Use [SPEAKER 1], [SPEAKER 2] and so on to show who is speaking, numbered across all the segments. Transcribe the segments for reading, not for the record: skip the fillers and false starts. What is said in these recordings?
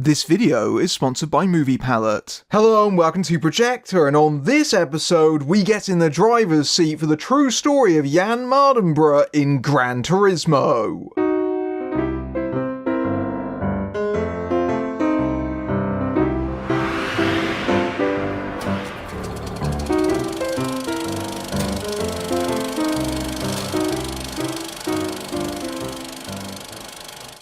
[SPEAKER 1] This video is sponsored by Movie Palette. Hello and welcome to Projector, and on this episode we get in the driver's seat for the true story of Jann Mardenborough in Gran Turismo.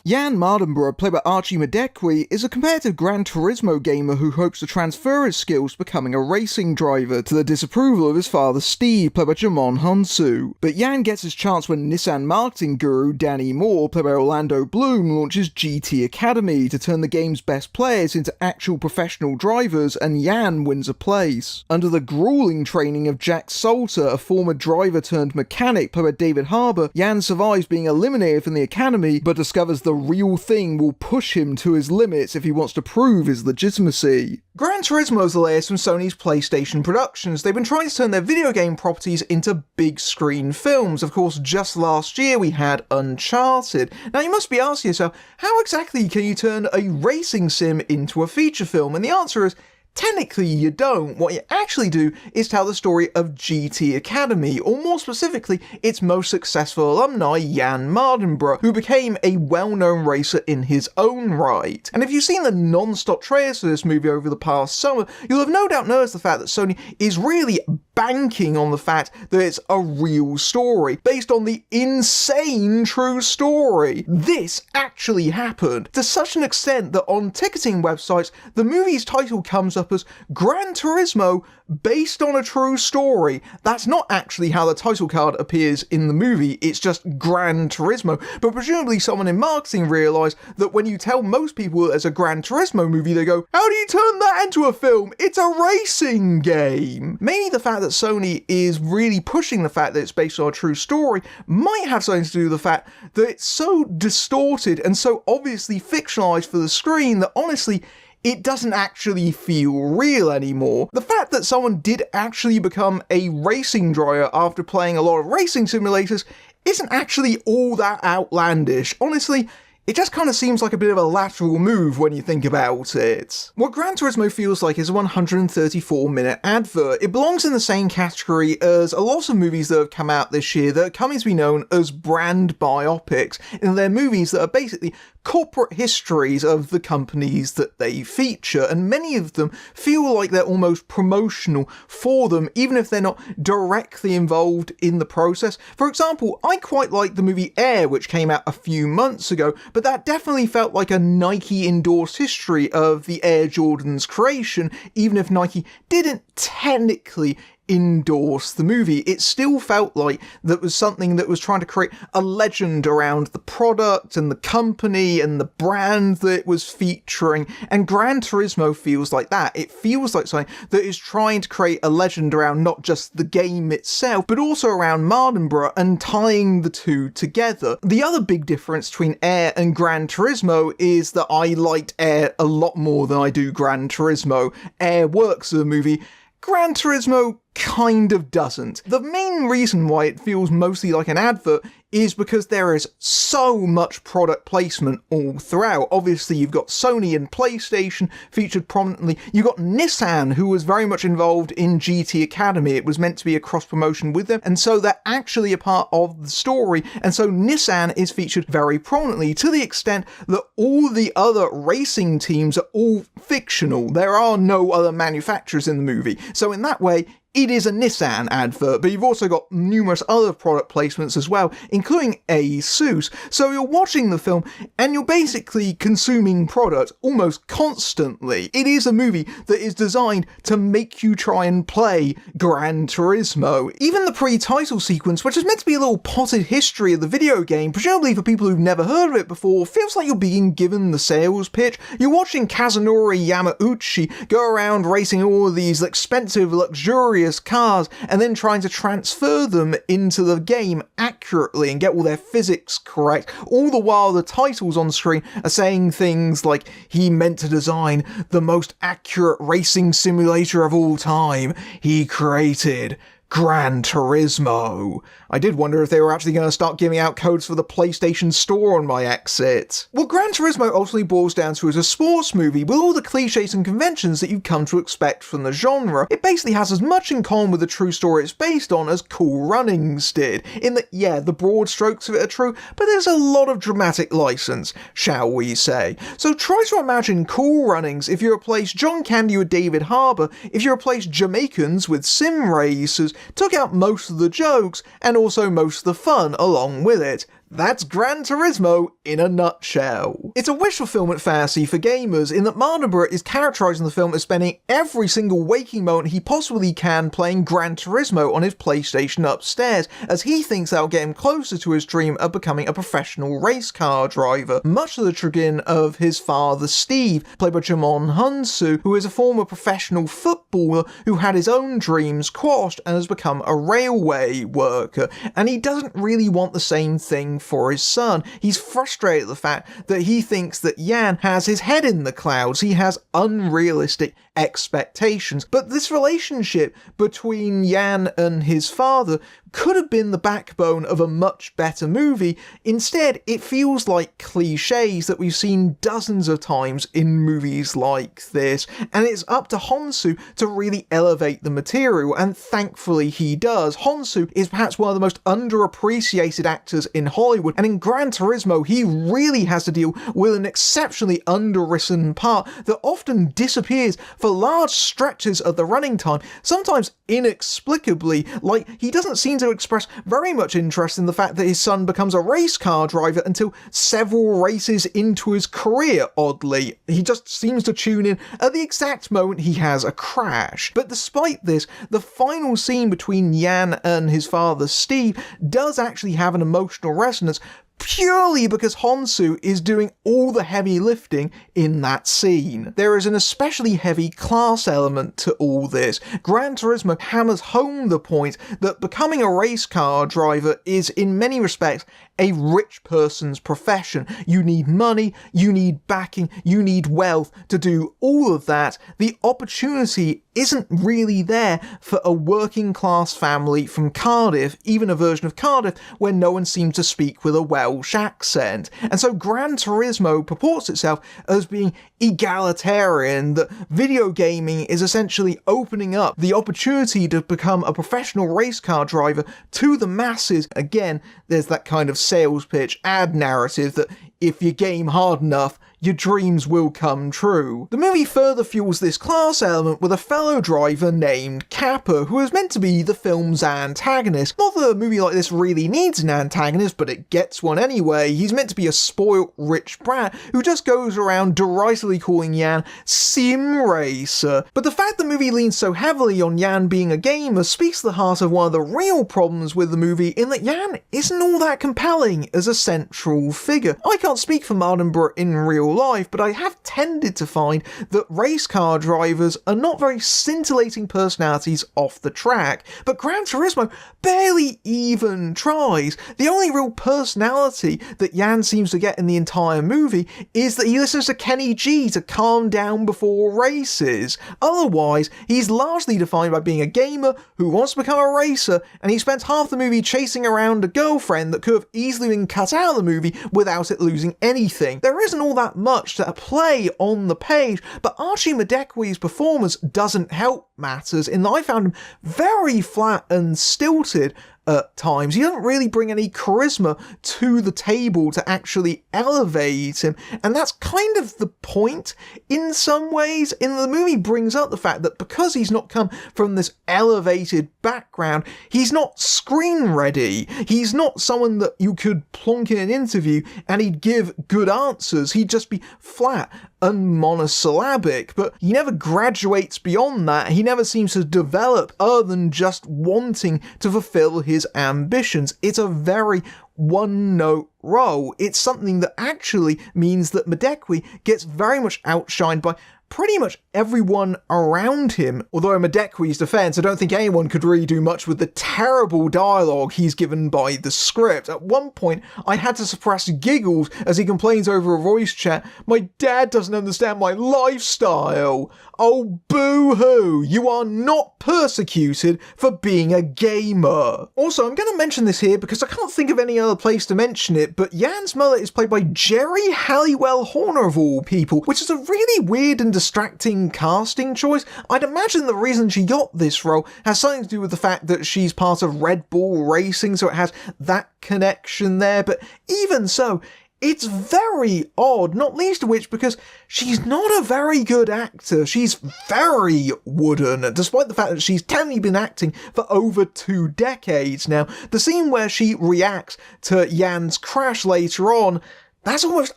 [SPEAKER 1] Jann Mardenborough, played by Archie Madekwe, is a competitive Gran Turismo gamer who hopes to transfer his skills to becoming a racing driver, to the disapproval of his father Steve, played by Jann Mardenborough. But Jann gets his chance when Nissan marketing guru Danny Moore, played by Orlando Bloom, launches GT Academy to turn the game's best players into actual professional drivers, and Jann wins a place. Under the grueling training of Jack Salter, a former driver turned mechanic, played by David Harbour, Jann survives being eliminated from the academy, but discovers the real thing will push him to his limits if he wants to prove his legitimacy. Gran Turismo is the latest from Sony's PlayStation Productions. They've been trying to turn their video game properties into big screen films. Of course, just last year we had Uncharted. Now you must be asking yourself, how exactly can you turn a racing sim into a feature film? And the answer is, technically you don't. What you actually do is tell the story of GT Academy, or more specifically, its most successful alumni, Jann Mardenborough, who became a well-known racer in his own right. And if you've seen the non-stop trailers for this movie over the past summer, you'll have no doubt noticed the fact that Sony is really banking on the fact that it's a real story, based on the insane true story. This actually happened, to such an extent that on ticketing websites, the movie's title comes up as Gran Turismo based on a true story. That's not actually how the title card appears in the movie, it's just Gran Turismo, but presumably someone in marketing realised that when you tell most people it's a Gran Turismo movie, they go, how do you turn that into a film? It's a racing game! Maybe the fact that Sony is really pushing the fact that it's based on a true story might have something to do with the fact that it's so distorted and so obviously fictionalised for the screen that honestly, it doesn't actually feel real anymore. The fact that someone did actually become a racing driver after playing a lot of racing simulators isn't actually all that outlandish. Honestly, it just kind of seems like a bit of a lateral move when you think about it. What Gran Turismo feels like is a 134-minute advert. It belongs in the same category as a lot of movies that have come out this year that are coming to be known as brand biopics, and they're movies that are basically corporate histories of the companies that they feature, and many of them feel like they're almost promotional for them, even if they're not directly involved in the process. For example, I quite like the movie Air, which came out a few months ago, but that definitely felt like a Nike-endorsed history of the Air Jordan's creation, even if Nike didn't technically endorse the movie. It still felt like that was something that was trying to create a legend around the product and the company and the brand that it was featuring, and Gran Turismo feels like that. It feels like something that is trying to create a legend around not just the game itself, but also around Mardenborough and tying the two together. The other big difference between Air and Gran Turismo is that I liked Air a lot more than I do Gran Turismo. Air works as a movie, Gran Turismo kind of doesn't. The main reason why it feels mostly like an advert is because there is so much product placement all throughout. Obviously, you've got Sony and PlayStation featured prominently. You've got Nissan, who was very much involved in GT Academy. It was meant to be a cross-promotion with them, and so they're actually a part of the story, and so Nissan is featured very prominently, to the extent that all the other racing teams are all fictional. There are no other manufacturers in the movie. So in that way, it is a Nissan advert, but you've also got numerous other product placements as well, including ASUS. So you're watching the film and you're basically consuming product almost constantly. It is a movie that is designed to make you try and play Gran Turismo. Even the pre-title sequence, which is meant to be a little potted history of the video game, presumably for people who've never heard of it before, feels like you're being given the sales pitch. You're watching Kazunori Yamauchi go around racing all of these expensive, luxurious cars and then trying to transfer them into the game accurately and get all their physics correct, all the while the titles on screen are saying things like, he meant to design the most accurate racing simulator of all time. He created Gran Turismo. I did wonder if they were actually going to start giving out codes for the PlayStation Store on my exit. What Gran Turismo ultimately boils down to is a sports movie with all the cliches and conventions that you've come to expect from the genre. It basically has as much in common with the true story it's based on as Cool Runnings did, in that, yeah, the broad strokes of it are true, but there's a lot of dramatic license, shall we say. So try to imagine Cool Runnings if you replace John Candy with David Harbour, if you replace Jamaicans with sim racers, took out most of the jokes, and also most of the fun along with it. That's Gran Turismo in a nutshell. It's a wish fulfillment fantasy for gamers in that Mardenborough is characterising the film as spending every single waking moment he possibly can playing Gran Turismo on his PlayStation upstairs, as he thinks that'll get him closer to his dream of becoming a professional race car driver, much to the chagrin of his father Steve, played by Jann Mardenborough, who is a former professional footballer who had his own dreams quashed and has become a railway worker, and he doesn't really want the same thing for his son. He's frustrated at the fact that he thinks that Jann has his head in the clouds, he has unrealistic expectations. But this relationship between Jann and his father could have been the backbone of a much better movie. Instead, it feels like cliches that we've seen dozens of times in movies like this, and it's up to Honshu to really elevate the material, and thankfully he does. Honshu is perhaps one of the most underappreciated actors in Hollywood, and in Gran Turismo he really has to deal with an exceptionally underwritten part that often disappears for large stretches of the running time, sometimes inexplicably. Like, he doesn't seem to express very much interest in the fact that his son becomes a race car driver until several races into his career, oddly. He just seems to tune in at the exact moment he has a crash. But despite this, the final scene between Jann and his father Steve does actually have an emotional resonance, purely because Honshu is doing all the heavy lifting in that scene. There is an especially heavy class element to all this. Gran Turismo hammers home the point that becoming a race car driver is, in many respects, a rich person's profession. You need money, you need backing, you need wealth to do all of that. The opportunity isn't really there for a working class family from Cardiff, even a version of Cardiff where no one seems to speak with a Welsh accent. And so Gran Turismo purports itself as being egalitarian, that video gaming is essentially opening up the opportunity to become a professional race car driver to the masses. Again, there's that kind of sales pitch, ad narrative that if you game hard enough, your dreams will come true. The movie further fuels this class element with a fellow driver named Kappa, who is meant to be the film's antagonist. Not that a movie like this really needs an antagonist, but it gets one anyway. He's meant to be a spoilt, rich brat who just goes around derisively calling Jann Sim Racer. But the fact the movie leans so heavily on Jann being a gamer speaks to the heart of one of the real problems with the movie, in that Jann isn't all that compelling as a central figure. I can't speak for Mardenborough in real life, but I have tended to find that race car drivers are not very scintillating personalities off the track, but Gran Turismo barely even tries. The only real personality that Jann seems to get in the entire movie is that he listens to Kenny G to calm down before races. Otherwise, he's largely defined by being a gamer who wants to become a racer, and he spends half the movie chasing around a girlfriend that could have easily been cut out of the movie without it losing anything. There isn't all that much to play on the page, but Archie Madekwe's performance doesn't help matters, in that I found him very flat and stilted at times. He doesn't really bring any charisma to the table to actually elevate him, and that's kind of the point in some ways. In the movie brings up the fact that because he's not come from this elevated background, he's not screen ready. He's not someone that you could plonk in an interview and he'd give good answers. He'd just be flat and monosyllabic, but he never graduates beyond that. He never seems to develop other than just wanting to fulfill his ambitions. It's a very one-note role. It's something that actually means that Madekwe gets very much outshined by pretty much everyone around him. Although in Madekwe's defense, I don't think anyone could really do much with the terrible dialogue he's given by the script. At one point, I had to suppress giggles as he complains over a voice chat, "My dad doesn't understand my lifestyle." Oh, boo-hoo, you are not persecuted for being a gamer. Also, I'm going to mention this here because I can't think of any other place to mention it, but Yann's mother is played by Jerry Halliwell Horner of all people, which is a really weird and distracting casting choice. I'd imagine the reason she got this role has something to do with the fact that she's part of Red Bull Racing, so it has that connection there, but even so, it's very odd, not least of which because she's not a very good actor. She's very wooden, despite the fact that she's definitely been acting for over 2 decades now. The scene where she reacts to Yann's crash later on, that's almost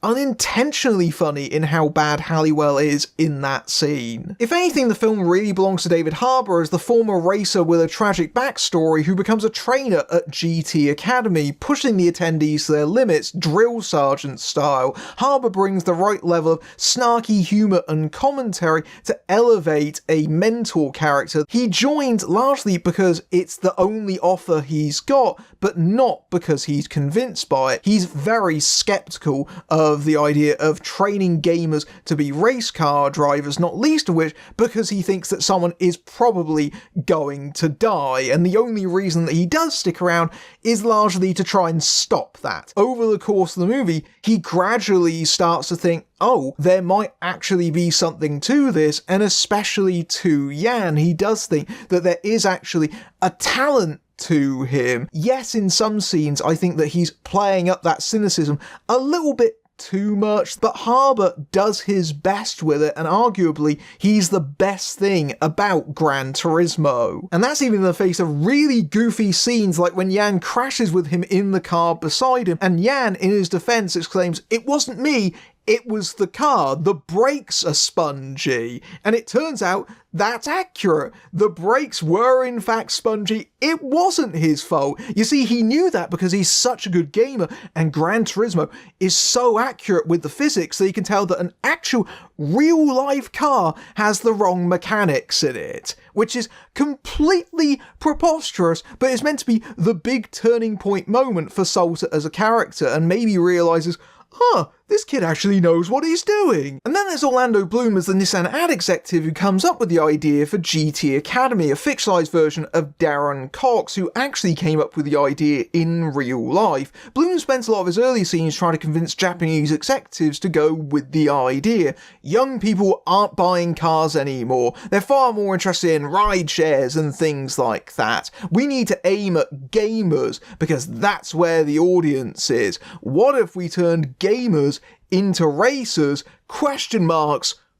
[SPEAKER 1] unintentionally funny in how bad Halliwell is in that scene. If anything, the film really belongs to David Harbour as the former racer with a tragic backstory who becomes a trainer at GT Academy, pushing the attendees to their limits, drill sergeant style. Harbour brings the right level of snarky humour and commentary to elevate a mentor character. He joined largely because it's the only offer he's got, but not because he's convinced by it. He's very sceptical of the idea of training gamers to be race car drivers, not least of which because he thinks that someone is probably going to die, and the only reason that he does stick around is largely to try and stop that. Over the course of the movie, he gradually starts to think, oh, there might actually be something to this, and especially to Jann, he does think that there is actually a talent to him. Yes, in some scenes, I think that he's playing up that cynicism a little bit too much, but Harbour does his best with it, and arguably he's the best thing about Gran Turismo. And that's even in the face of really goofy scenes like when Jann crashes with him in the car beside him, and Jann, in his defense, exclaims, "It wasn't me, it was the car, the brakes are spongy." And it turns out that's accurate. The brakes were in fact spongy. It wasn't his fault. You see, he knew that because he's such a good gamer, and Gran Turismo is so accurate with the physics that he can tell that an actual real-life car has the wrong mechanics in it, which is completely preposterous, but it's meant to be the big turning point moment for Salter as a character, and maybe realises, this kid actually knows what he's doing. And then there's Orlando Bloom as the Nissan ad executive who comes up with the idea for GT Academy, a fictionalized version of Darren Cox, who actually came up with the idea in real life. Bloom spent a lot of his early scenes trying to convince Japanese executives to go with the idea. Young people aren't buying cars anymore. They're far more interested in ride shares and things like that. We need to aim at gamers because that's where the audience is. What if we turned gamers into racers? ?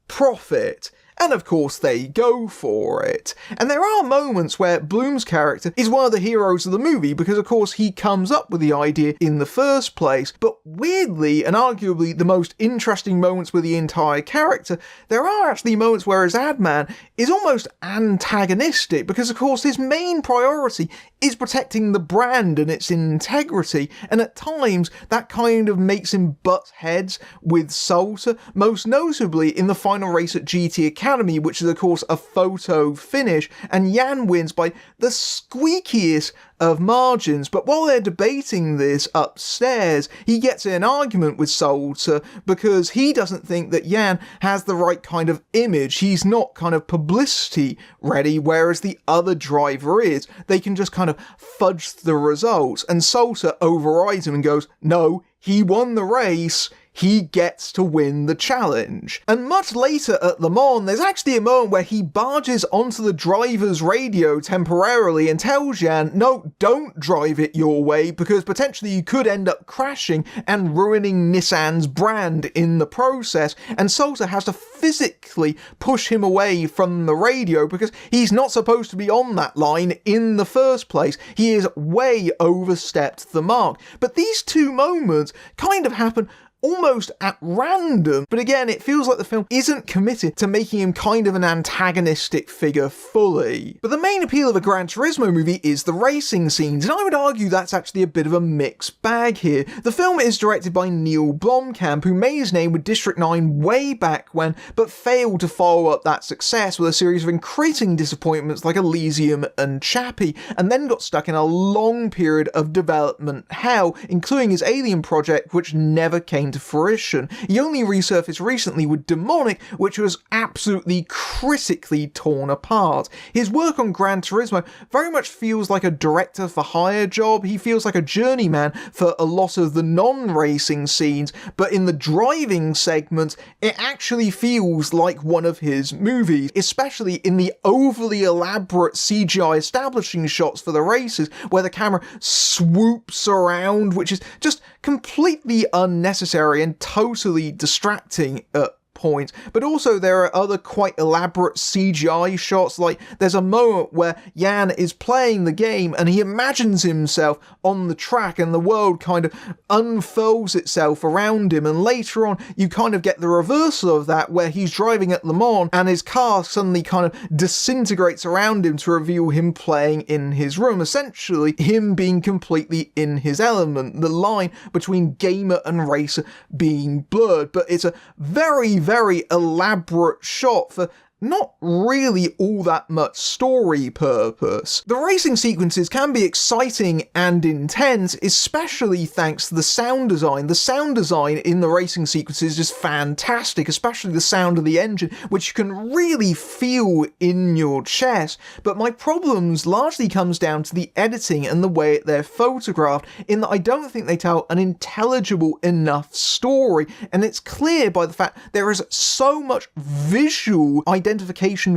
[SPEAKER 1] Profit. And of course they go for it. And there are moments where Bloom's character is one of the heroes of the movie because of course he comes up with the idea in the first place, but weirdly, and arguably the most interesting moments with the entire character, there are actually moments where his ad man is almost antagonistic because of course his main priority is protecting the brand and its integrity, and at times that kind of makes him butt heads with Salter, most notably in the final race at GT Academy, which is of course a photo finish, and Jann wins by the squeakiest of margins. But while they're debating this upstairs, he gets in an argument with Salter because he doesn't think that Jann has the right kind of image. He's not kind of publicity ready, whereas the other driver is. They can just kind of fudge the results, and Salter overrides him and goes, "No, he won the race. He gets to win the challenge." And much later at Le Mans, there's actually a moment where he barges onto the driver's radio temporarily and tells Jann, no, don't drive it your way because potentially you could end up crashing and ruining Nissan's brand in the process. And Salter has to physically push him away from the radio because he's not supposed to be on that line in the first place. He is way overstepped the mark. But these two moments kind of happen almost at random, but again, it feels like the film isn't committed to making him kind of an antagonistic figure fully. But the main appeal of a Gran Turismo movie is the racing scenes, and I would argue that's actually a bit of a mixed bag here. The film is directed by Neil Blomkamp, who made his name with District 9 way back when, but failed to follow up that success with a series of increasing disappointments like Elysium and Chappie, and then got stuck in a long period of development hell, including his Alien project, which never came to fruition. He only resurfaced recently with Demonic, which was absolutely critically torn apart. His work on Gran Turismo very much feels like a director for hire job. He feels like a journeyman for a lot of the non-racing scenes, but in the driving segment, it actually feels like one of his movies, especially in the overly elaborate CGI establishing shots for the races, where the camera swoops around, which is just completely unnecessary and totally distracting at points. But also there are other quite elaborate CGI shots, like there's a moment where Jann is playing the game and he imagines himself on the track and the world kind of unfurls itself around him, and later on you kind of get the reversal of that where he's driving at Le Mans and his car suddenly kind of disintegrates around him to reveal him playing in his room, essentially him being completely in his element, the line between gamer and racer being blurred. But it's a very elaborate shot for not really all that much story purpose. The racing sequences can be exciting and intense, especially thanks to the sound design. The sound design in the racing sequences is just fantastic, especially the sound of the engine, which you can really feel in your chest. But my problems largely comes down to the editing and the way they're photographed, in that I don't think they tell an intelligible enough story, and it's clear by the fact there is so much visual identification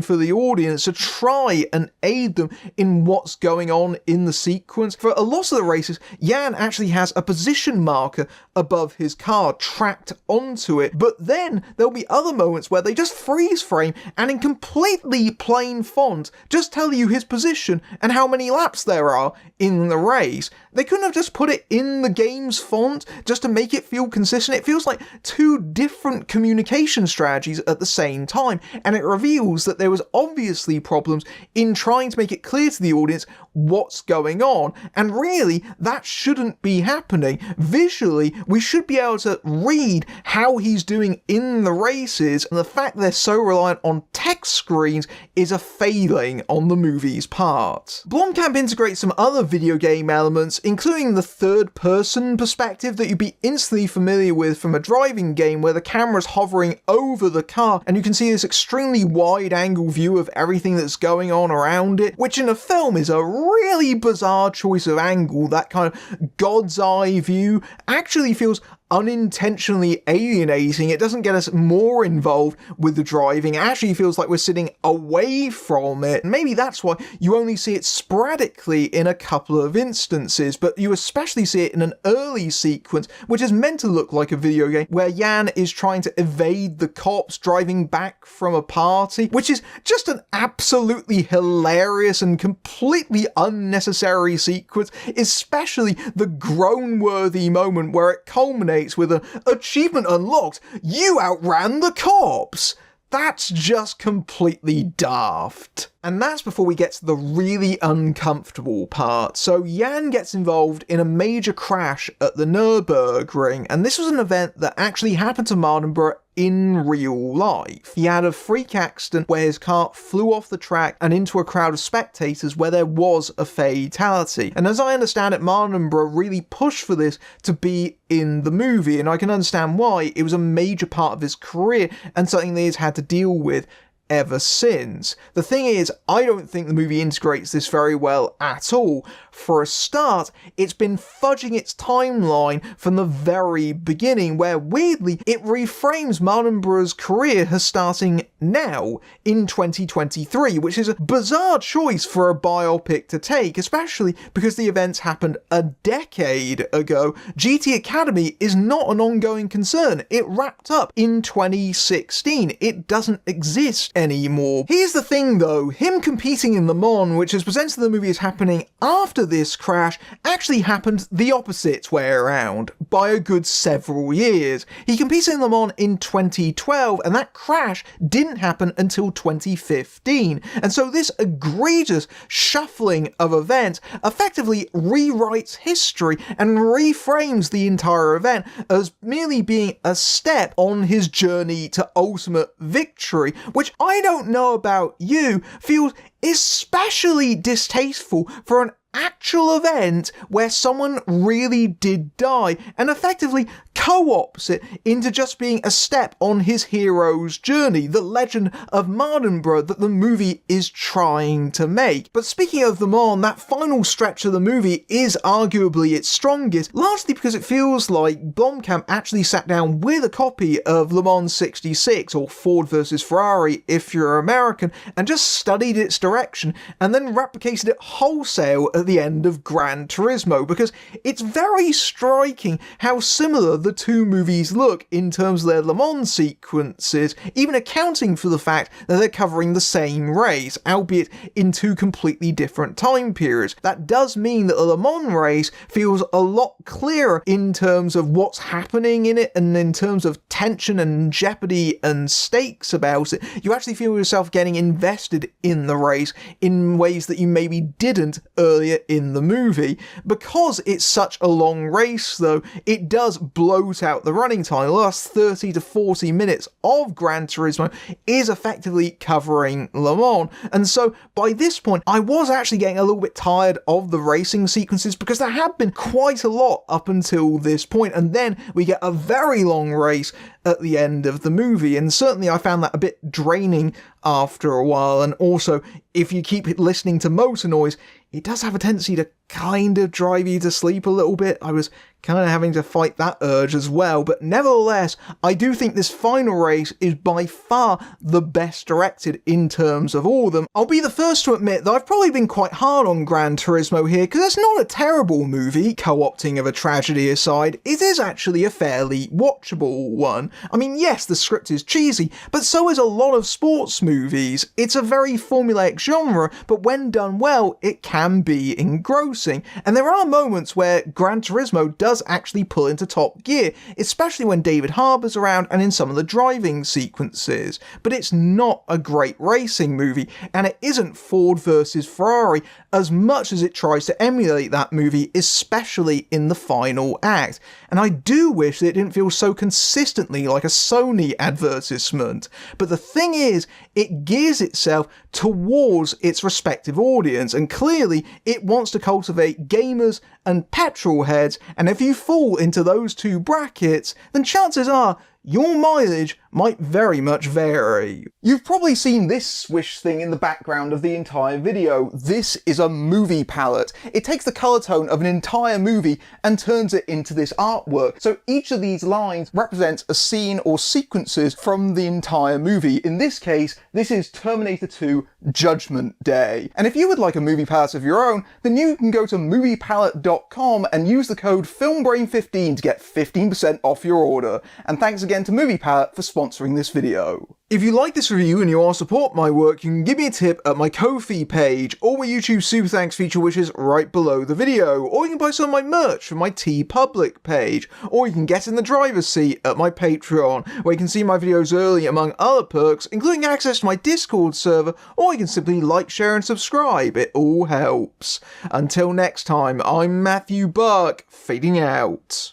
[SPEAKER 1] for the audience to try and aid them in what's going on in the sequence. For a lot of the races, Jann actually has a position marker above his car tracked onto it, but then there'll be other moments where they just freeze frame and in completely plain font just tell you his position and how many laps there are in the race. They couldn't have just put it in the game's font just to make it feel consistent. It feels like two different communication strategies at the same time, and it reveals that there was obviously problems in trying to make it clear to the audience what's going on, and really that shouldn't be happening. Visually, we should be able to read how he's doing in the races, and the fact they're so reliant on text screens is a failing on the movie's part. Blomkamp integrates some other video game elements, including the third-person perspective that you'd be instantly familiar with from a driving game, where the camera's hovering over the car and you can see this extremely wide-angle view of everything that's going on around it, which in a film is a really bizarre choice of angle. That kind of God's eye view actually feels unintentionally alienating. It doesn't get us more involved with the driving. It actually feels like we're sitting away from it. Maybe that's why you only see it sporadically in a couple of instances, but you especially see it in an early sequence, which is meant to look like a video game, where Jann is trying to evade the cops driving back from a party, which is just an absolutely hilarious and completely unnecessary sequence, especially the groan-worthy moment where it culminates with an achievement unlocked, you outran the cops. That's just completely daft. And that's before we get to the really uncomfortable part. So Jann gets involved in a major crash at the Nürburgring, and this was an event that actually happened to Mardenborough in real life. He had a freak accident where his car flew off the track and into a crowd of spectators where there was a fatality. And as I understand it, Mardenborough really pushed for this to be in the movie, and I can understand why. It was a major part of his career and something that he's had to deal with ever since. The thing is, I don't think the movie integrates this very well at all. For a start, it's been fudging its timeline from the very beginning, where weirdly it reframes Mardenborough's career as starting now in 2023, which is a bizarre choice for a biopic to take, especially because the events happened a decade ago. GT Academy is not an ongoing concern. It wrapped up in 2016. It doesn't exist anymore. Here's the thing though, him competing in Le Mans, which is presented in the movie as happening after after this crash actually happened the opposite way around, by a good several years. He competed in Le Mans in 2012, and that crash didn't happen until 2015. And so this egregious shuffling of events effectively rewrites history and reframes the entire event as merely being a step on his journey to ultimate victory, which I don't know about you, feels especially distasteful for an actual event where someone really did die, and effectively co-opts it into just being a step on his hero's journey, the legend of Mardenborough that the movie is trying to make. But speaking of Le Mans, that final stretch of the movie is arguably its strongest, largely because it feels like Blomkamp actually sat down with a copy of Le Mans 66, or Ford versus Ferrari if you're American, and just studied its direction, and then replicated it wholesale at the end of Gran Turismo, because it's very striking how similar the two movies look in terms of their Le Mans sequences, even accounting for the fact that they're covering the same race, albeit in two completely different time periods. That does mean that the Le Mans race feels a lot clearer in terms of what's happening in it, and in terms of tension and jeopardy and stakes about it. You actually feel yourself getting invested in the race in ways that you maybe didn't earlier in the movie. Because it's such a long race though, it does bloat out the running time. The last 30 to 40 minutes of Gran Turismo is effectively covering Le Mans, and so by this point I was actually getting a little bit tired of the racing sequences, because there had been quite a lot up until this point, and then we get a very long race at the end of the movie, and certainly I found that a bit draining after a while. And also, if you keep listening to motor noise, it does have a tendency to kind of drive you to sleep a little bit. I was kind of having to fight that urge as well, but nevertheless, I do think this final race is by far the best directed in terms of all of them. I'll be the first to admit that I've probably been quite hard on Gran Turismo here, because it's not a terrible movie, co-opting of a tragedy aside. It is actually a fairly watchable one. I mean, yes, the script is cheesy, but so is a lot of sports movies. It's a very formulaic genre, but when done well, it can be engrossing. And there are moments where Gran Turismo does actually pull into top gear, especially when David Harbour's around and in some of the driving sequences. But it's not a great racing movie, and it isn't Ford versus Ferrari as much as it tries to emulate that movie, especially in the final act. And I do wish that it didn't feel so consistently like a Sony advertisement. But the thing is, it gears itself towards its respective audience, and clearly it wants to cultivate gamers and petrol heads, and if you fall into those two brackets, then chances are your mileage might very much vary. You've probably seen this swish thing in the background of the entire video. This is a movie palette. It takes the colour tone of an entire movie and turns it into this artwork. So each of these lines represents a scene or sequences from the entire movie. In this case, this is Terminator 2 Judgment Day. And if you would like a movie palette of your own, then you can go to moviepalette.com and use the code FILMBRAIN15 to get 15% off your order. And thanks again to Movie Palette for sponsoring this video. If you like this review and you want to support my work, you can give me a tip at my Ko-fi page, or my YouTube Super Thanks feature, which is right below the video, or you can buy some of my merch from my TeePublic page, or you can get in the driver's seat at my Patreon, where you can see my videos early among other perks, including access to my Discord server, or you can simply like, share and subscribe. It all helps. Until next time, I'm Matthew Buck, fading out.